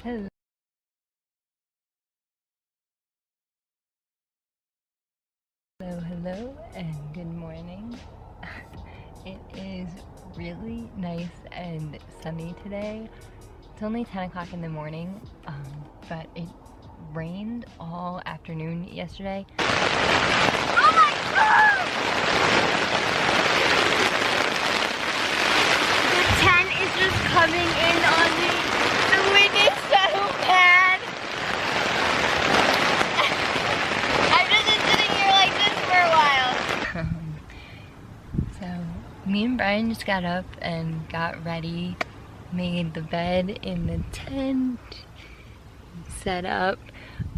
Hello, hello, and good morning. It is really nice and sunny today. It's only 10 o'clock in the morning, but it rained all afternoon yesterday. Oh my god! The tent is just coming in on me. The wind is so bad. I've just been sitting here like this for a while. So, me and Brian just got up and got ready, made the bed in the tent, set up.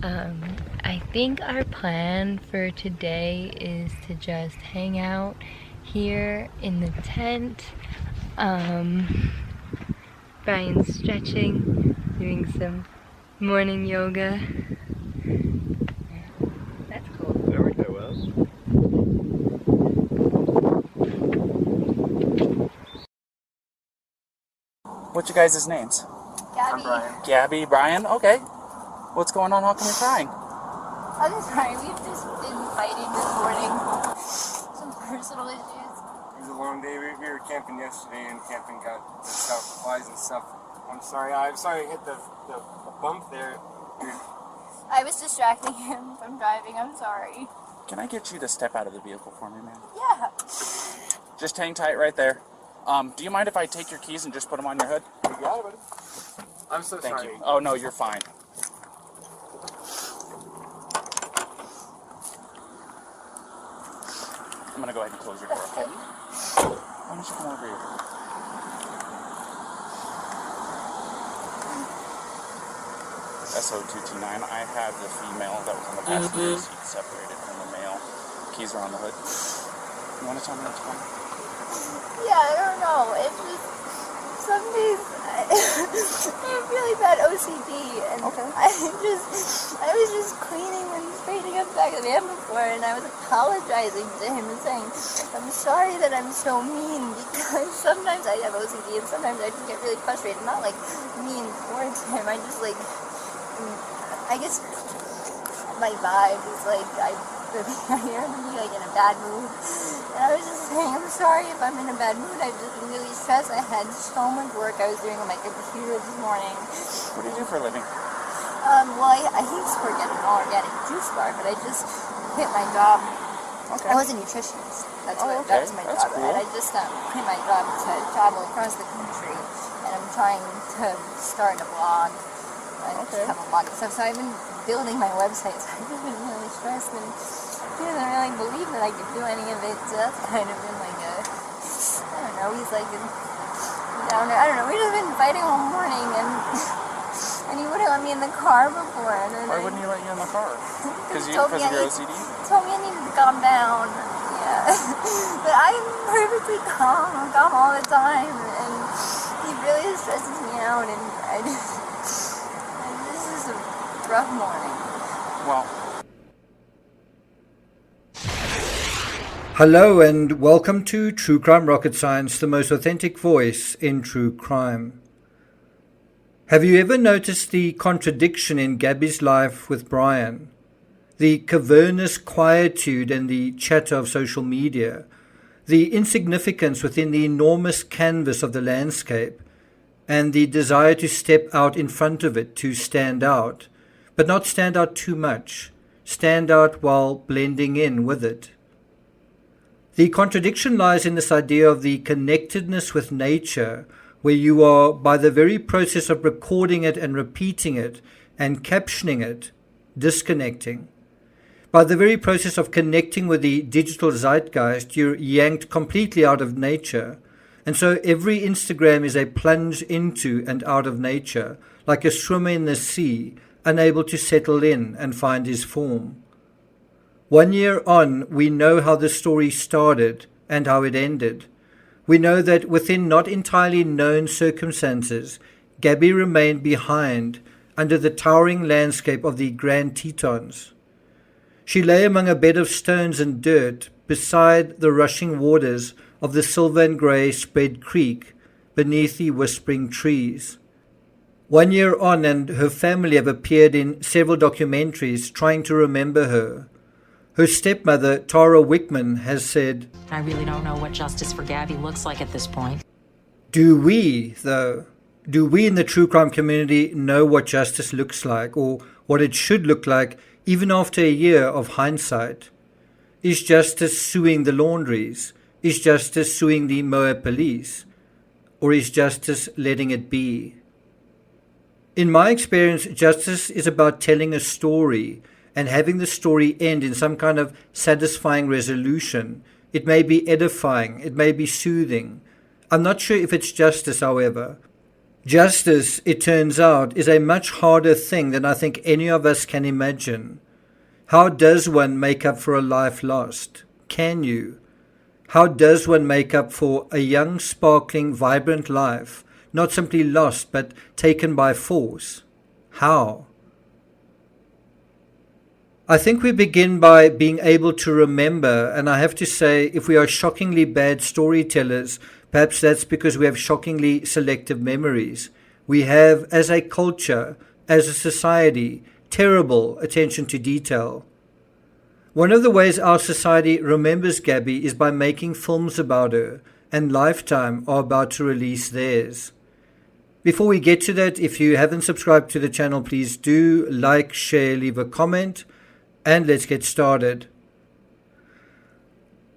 I think our plan for today is to just hang out here in the tent. Brian's stretching, doing some morning yoga. That's cool. Did that work that well? What's your guys' names? Gabby. I'm Brian. Gabby, Brian? Okay. What's going on? How come you're crying? I'm sorry, we've just been fighting this morning. Some personal issues. It was a long day. We were camping yesterday, and camping got stuff, flies and stuff. I'm sorry I hit the bump there. I was distracting him from driving, I'm sorry. Can I get you to step out of the vehicle for me, man? Yeah. Just hang tight right there. Do you mind if I take your keys and just put them on your hood? You got it, buddy. I'm so Thank sorry. you. Oh, no, you're fine. I'm going to go ahead and close your door, okay? Why don't you come over here? SO229, I have the female that was on the passenger seat separated from the male. Keys are on the hood. You want to tell me what's going on? Yeah, I don't know. It's just, some days I have really bad OCD, and Okay. I was just cleaning and straightening up the back of the van before, and I was apologizing to him and saying, I'm sorry that I'm so mean, because sometimes I have OCD, and sometimes I just get really frustrated. Not like mean towards him, I just like, I guess my vibe is like, I hear him be like in a bad mood. And I was just saying, I'm sorry if I'm in a bad mood. I've just been really stressed. I had so much work I was doing on my computer this morning. What do you do for a living? Well, I used to work at an organic juice bar, but I just quit my job. Okay. I was a nutritionist. That was my That's job. cool. And I just quit my job to travel across the country. And I'm trying to start a blog. I just have a blog and stuff. So I've been building my website. So I've just been really stressed. And he doesn't really believe that I could do any of it, so that's kind of been like a, I don't know, he's like a downer. I don't know, we've just been fighting all morning, and he wouldn't let me in the car before. And then Why wouldn't he let you in the car? Because he of told your me OCD? told me I needed to calm down, yeah. But I'm perfectly calm, I'm calm all the time, and he really stresses me out, and this is a rough morning. Well, Hello and welcome to True Crime Rocket Science, the most authentic voice in true crime. Have you ever noticed the contradiction in Gabby's life with Brian? The cavernous quietude and the chatter of social media, the insignificance within the enormous canvas of the landscape, and the desire to step out in front of it, to stand out, but not stand out too much, stand out while blending in with it. The contradiction lies in this idea of the connectedness with nature, where you are, by the very process of recording it and repeating it and captioning it, disconnecting. By the very process of connecting with the digital zeitgeist, you're yanked completely out of nature. And so every Instagram is a plunge into and out of nature, like a swimmer in the sea, unable to settle in and find his form. 1 year on, we know how the story started and how it ended. We know that within not entirely known circumstances, Gabby remained behind under the towering landscape of the Grand Tetons. She lay among a bed of stones and dirt beside the rushing waters of the silver and grey spread creek beneath the whispering trees. 1 year on, and her family have appeared in several documentaries trying to remember her. Her stepmother, Tara Wickman, has said, I really don't know what justice for Gabby looks like at this point. Do we, though? Do we in the true crime community know what justice looks like, or what it should look like, even after a year of hindsight? Is justice suing the laundries? Is justice suing the Moa police? Or is justice letting it be? In my experience, justice is about telling a story and having the story end in some kind of satisfying resolution. It may be edifying, it may be soothing. I'm not sure if it's justice, however. Justice, it turns out, is a much harder thing than I think any of us can imagine. How does one make up for a life lost? Can you? How does one make up for a young, sparkling, vibrant life, not simply lost, but taken by force? How? I think we begin by being able to remember, and I have to say, if we are shockingly bad storytellers, perhaps that's because we have shockingly selective memories. We have, as a culture, as a society, terrible attention to detail. One of the ways our society remembers Gabby is by making films about her, and Lifetime are about to release theirs. Before we get to that, if you haven't subscribed to the channel, please do like, share, leave a comment, and let's get started.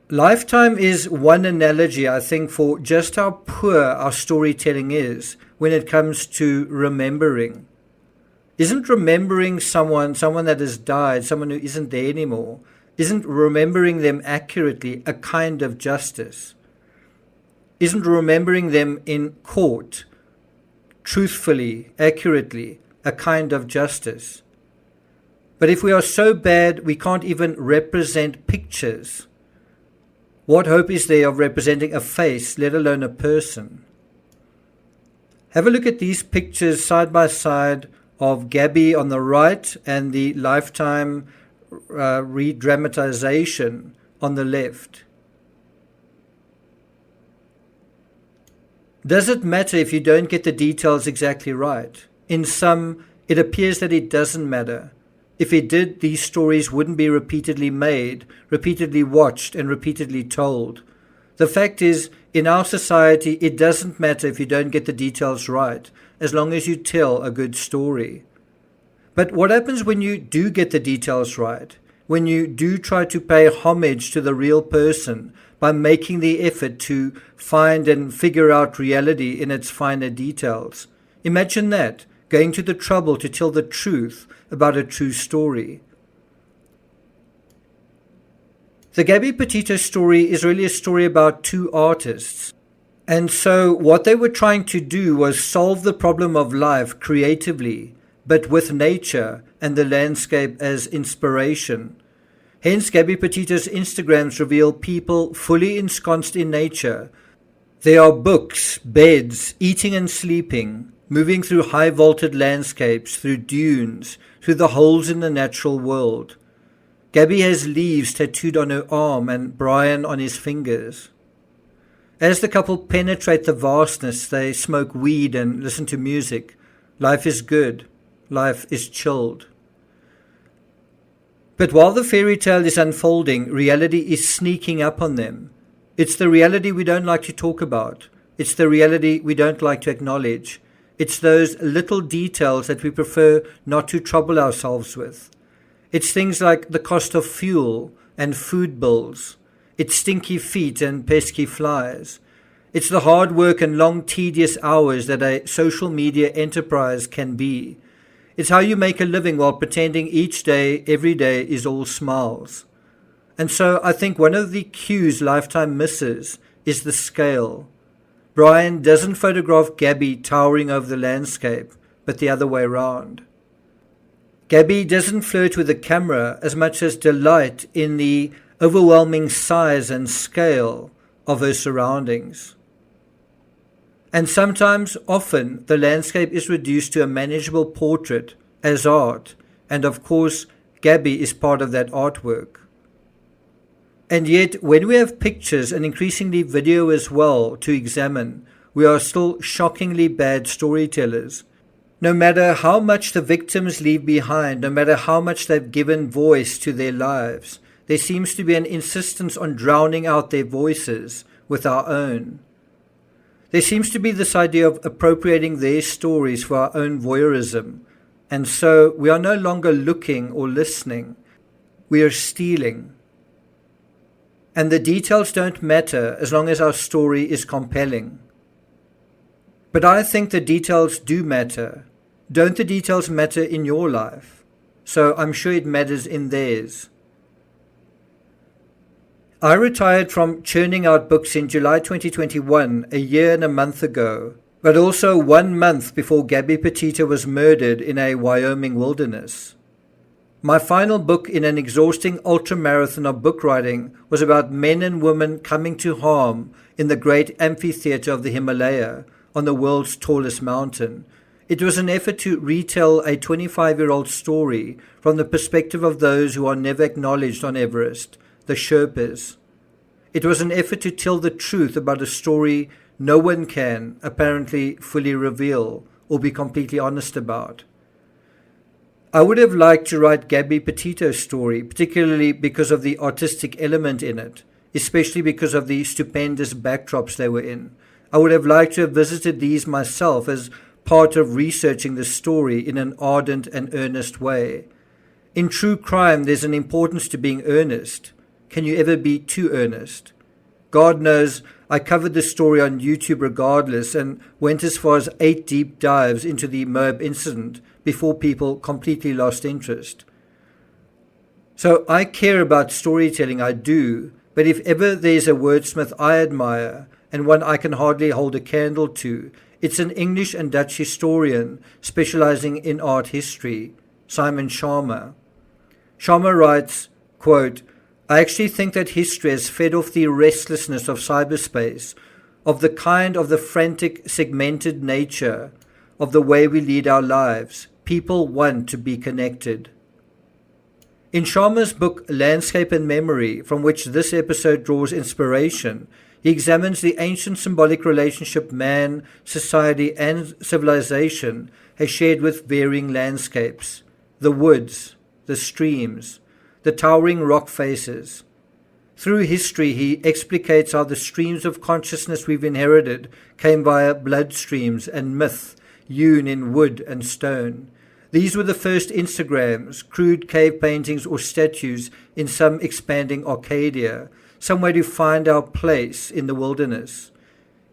Lifetime is one analogy, I think, for just how poor our storytelling is when it comes to remembering. Isn't remembering someone that has died, someone who isn't there anymore, isn't remembering them accurately a kind of justice? Isn't remembering them in court, truthfully, accurately, a kind of justice? But if we are so bad we can't even represent pictures, what hope is there of representing a face, let alone a person? Have a look at these pictures side by side of Gabby on the right and the Lifetime re-dramatization on the left. Does it matter if you don't get the details exactly right? In some, it appears that it doesn't matter. If it did, these stories wouldn't be repeatedly made, repeatedly watched, and repeatedly told. The fact is, in our society, it doesn't matter if you don't get the details right, as long as you tell a good story. But what happens when you do get the details right? When you do try to pay homage to the real person by making the effort to find and figure out reality in its finer details? Imagine that, going to the trouble to tell the truth about a true story. The Gabby Petito story is really a story about two artists. And so what they were trying to do was solve the problem of life creatively, but with nature and the landscape as inspiration. Hence, Gabby Petito's Instagrams reveal people fully ensconced in nature. There are books, beds, eating and sleeping, moving through high-vaulted landscapes, through dunes, through the holes in the natural world. Gabby has leaves tattooed on her arm and Brian on his fingers. As the couple penetrate the vastness, they smoke weed and listen to music. Life is good. Life is chilled. But while the fairy tale is unfolding, reality is sneaking up on them. It's the reality we don't like to talk about. It's the reality we don't like to acknowledge. It's those little details that we prefer not to trouble ourselves with. It's things like the cost of fuel and food bills. It's stinky feet and pesky flies. It's the hard work and long tedious hours that a social media enterprise can be. It's how you make a living while pretending each day, every day is all smiles. And so I think one of the cues Lifetime misses is the scale. Brian doesn't photograph Gabby towering over the landscape, but the other way around. Gabby doesn't flirt with the camera as much as delight in the overwhelming size and scale of her surroundings. And sometimes, often, the landscape is reduced to a manageable portrait as art, and of course, Gabby is part of that artwork. And yet, when we have pictures and increasingly video as well to examine, we are still shockingly bad storytellers. No matter how much the victims leave behind, no matter how much they've given voice to their lives, there seems to be an insistence on drowning out their voices with our own. There seems to be this idea of appropriating their stories for our own voyeurism, and so we are no longer looking or listening, we are stealing. And the details don't matter as long as our story is compelling. But I think the details do matter. Don't the details matter in your life? So I'm sure it matters in theirs. I retired from churning out books in July 2021, a year and a month ago, but also 1 month before Gabby Petito was murdered in a Wyoming wilderness. My final book in an exhausting ultramarathon of book writing was about men and women coming to harm in the great amphitheater of the Himalaya, on the world's tallest mountain. It was an effort to retell a 25-year-old story from the perspective of those who are never acknowledged on Everest, the Sherpas. It was an effort to tell the truth about a story no one can, apparently, fully reveal or be completely honest about. I would have liked to write Gabby Petito's story, particularly because of the artistic element in it, especially because of the stupendous backdrops they were in. I would have liked to have visited these myself as part of researching the story in an ardent and earnest way. In true crime, there's an importance to being earnest. Can you ever be too earnest? God knows I covered the story on YouTube regardless and went as far as 8 deep dives into the Moab incident before people completely lost interest. So I care about storytelling, I do, but if ever there's a wordsmith I admire, and one I can hardly hold a candle to, it's an English and Dutch historian specializing in art history, Simon Sharma. Sharma writes, quote, I actually think that history has fed off the restlessness of cyberspace, of the kind of the frantic, segmented nature of the way we lead our lives. People want to be connected. In Sharma's book Landscape and Memory, from which this episode draws inspiration, he examines the ancient symbolic relationship man, society, and civilization has shared with varying landscapes, the woods, the streams, the towering rock faces. Through history, he explicates how the streams of consciousness we've inherited came via bloodstreams and myth, hewn in wood and stone. These were the first Instagrams, crude cave paintings or statues in some expanding Arcadia, somewhere to find our place in the wilderness.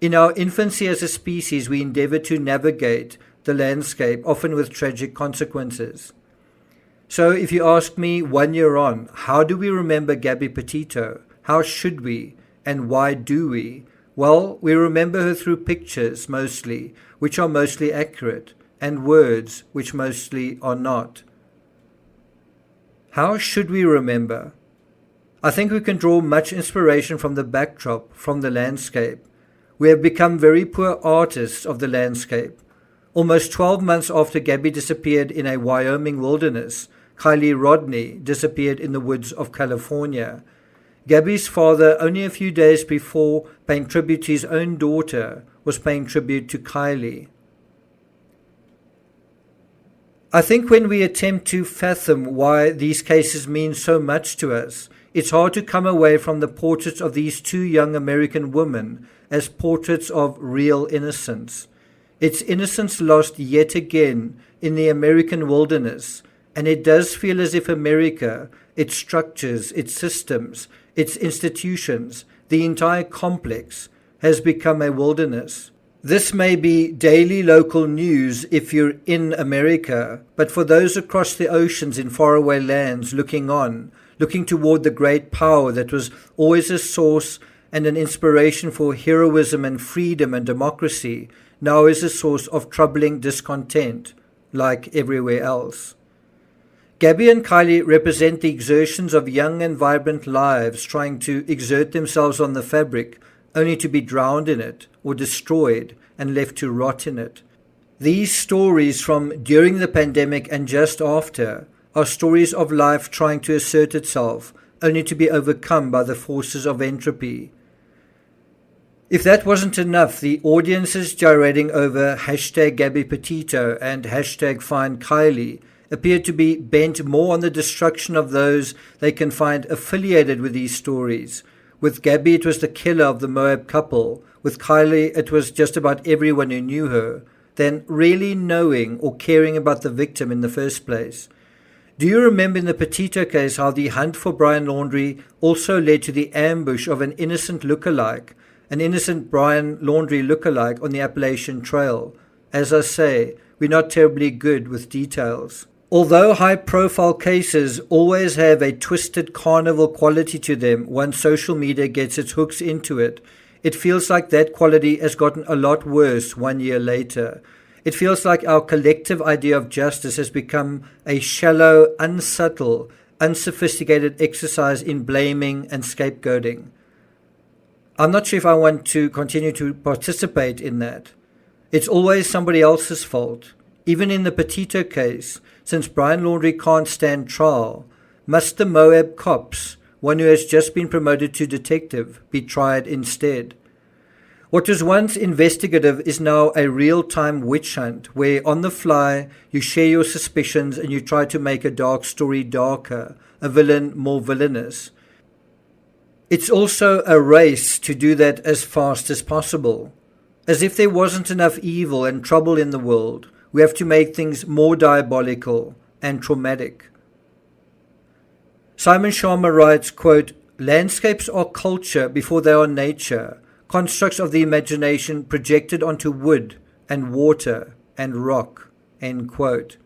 In our infancy as a species, we endeavor to navigate the landscape, often with tragic consequences. So if you ask me 1 year on, how do we remember Gabby Petito? How should we? And why do we? Well, we remember her through pictures mostly, which are mostly accurate, and words, which mostly are not. How should we remember? I think we can draw much inspiration from the backdrop, from the landscape. We have become very poor artists of the landscape. Almost 12 months after Gabby disappeared in a Wyoming wilderness, Kylie Rodney disappeared in the woods of California. Gabby's father, only a few days before paying tribute to his own daughter, was paying tribute to Kylie. I think when we attempt to fathom why these cases mean so much to us, it's hard to come away from the portraits of these 2 young American women as portraits of real innocence. It's innocence lost yet again in the American wilderness, and it does feel as if America, its structures, its systems, its institutions, the entire complex, has become a wilderness. This may be daily local news if you're in America, but for those across the oceans in faraway lands looking on, looking toward the great power that was always a source and an inspiration for heroism and freedom and democracy, now is a source of troubling discontent, like everywhere else. Gabby and Kylie represent the exertions of young and vibrant lives trying to exert themselves on the fabric, only to be drowned in it or destroyed and left to rot in it. These stories from during the pandemic and just after are stories of life trying to assert itself, only to be overcome by the forces of entropy. If that wasn't enough, the audiences gyrating over hashtag Gabby Petito and hashtag Find Kylie appear to be bent more on the destruction of those they can find affiliated with these stories. With Gabby, it was the killer of the Moab couple. With Kylie, it was just about everyone who knew her, than really knowing or caring about the victim in the first place. Do you remember in the Petito case how the hunt for Brian Laundrie also led to the ambush of an innocent Brian Laundrie lookalike on the Appalachian Trail? As I say, we're not terribly good with details. Although high-profile cases always have a twisted carnival quality to them once social media gets its hooks into it, it feels like that quality has gotten a lot worse 1 year later. It feels like our collective idea of justice has become a shallow, unsubtle, unsophisticated exercise in blaming and scapegoating. I'm not sure if I want to continue to participate in that. It's always somebody else's fault. Even in the Petito case, since Brian Laundrie can't stand trial, must the Moab cops, one who has just been promoted to detective, be tried instead? What was once investigative is now a real-time witch hunt, where on the fly you share your suspicions and you try to make a dark story darker, a villain more villainous. It's also a race to do that as fast as possible. As if there wasn't enough evil and trouble in the world, we have to make things more diabolical and traumatic. Simon Sharma writes, quote, "Landscapes are culture before they are nature, constructs of the imagination projected onto wood and water and rock," end quote.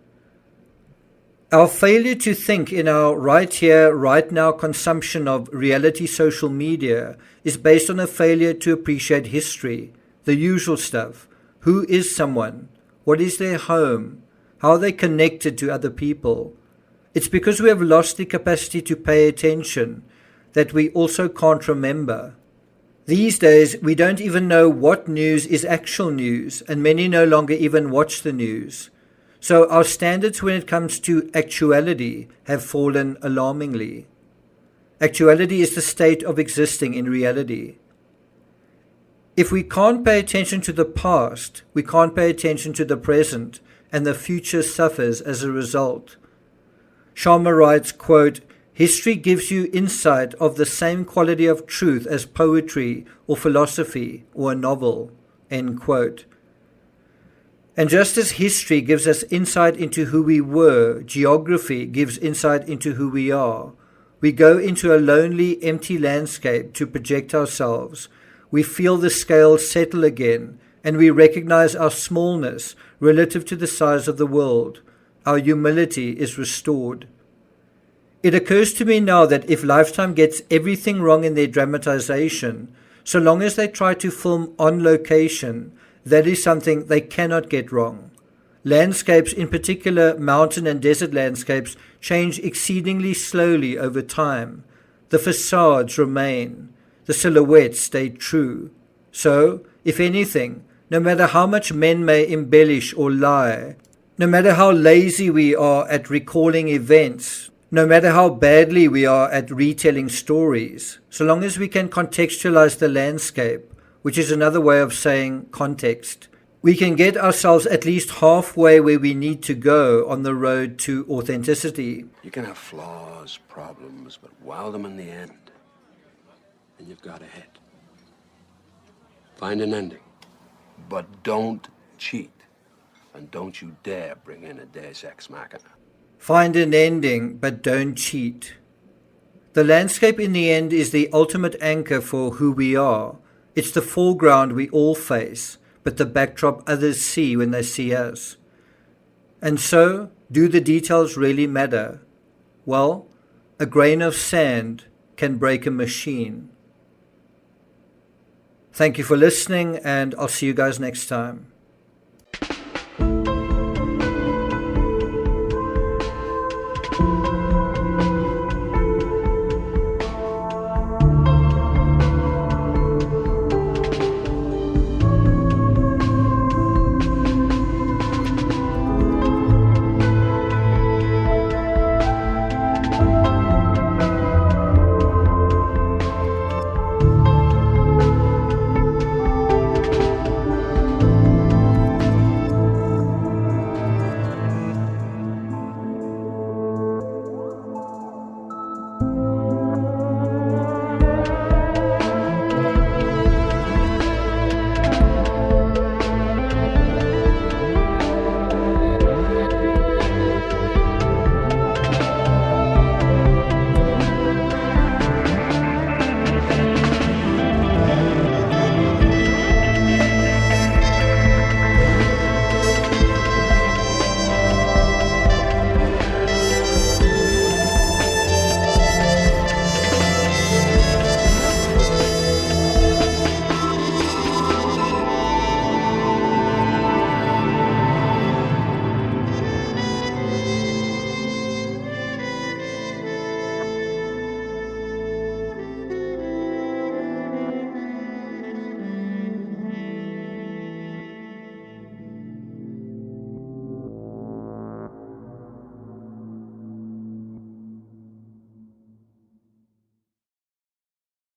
Our failure to think in our right here, right now consumption of reality social media is based on a failure to appreciate history, the usual stuff. Who is someone? What is their home? How are they connected to other people? It's because we have lost the capacity to pay attention that we also can't remember. These days, we don't even know what news is actual news, and many no longer even watch the news. So our standards when it comes to actuality have fallen alarmingly. Actuality is the state of existing in reality. If we can't pay attention to the past, we can't pay attention to the present, and the future suffers as a result. Sharma writes, quote, "History gives you insight of the same quality of truth as poetry or philosophy or a novel," end quote. And just as history gives us insight into who we were, geography gives insight into who we are. We go into a lonely, empty landscape to project ourselves. We feel the scales settle again, and we recognize our smallness relative to the size of the world. Our humility is restored. It occurs to me now that if Lifetime gets everything wrong in their dramatization, so long as they try to film on location, that is something they cannot get wrong. Landscapes, in particular mountain and desert landscapes, change exceedingly slowly over time. The facades remain. The silhouettes stay true. So, if anything, no matter how much men may embellish or lie, no matter how lazy we are at recalling events, no matter how badly we are at retelling stories, so long as we can contextualize the landscape, which is another way of saying context, we can get ourselves at least halfway where we need to go on the road to authenticity. You can have flaws, problems, but wow them in the end, and you've got a hit. Find an ending, but don't cheat, and don't you dare bring in a deus ex machina. Find an ending, but don't cheat. The landscape in the end is the ultimate anchor for who we are. It's the foreground we all face, but the backdrop others see when they see us. And so, do the details really matter? Well, a grain of sand can break a machine. Thank you for listening, and I'll see you guys next time.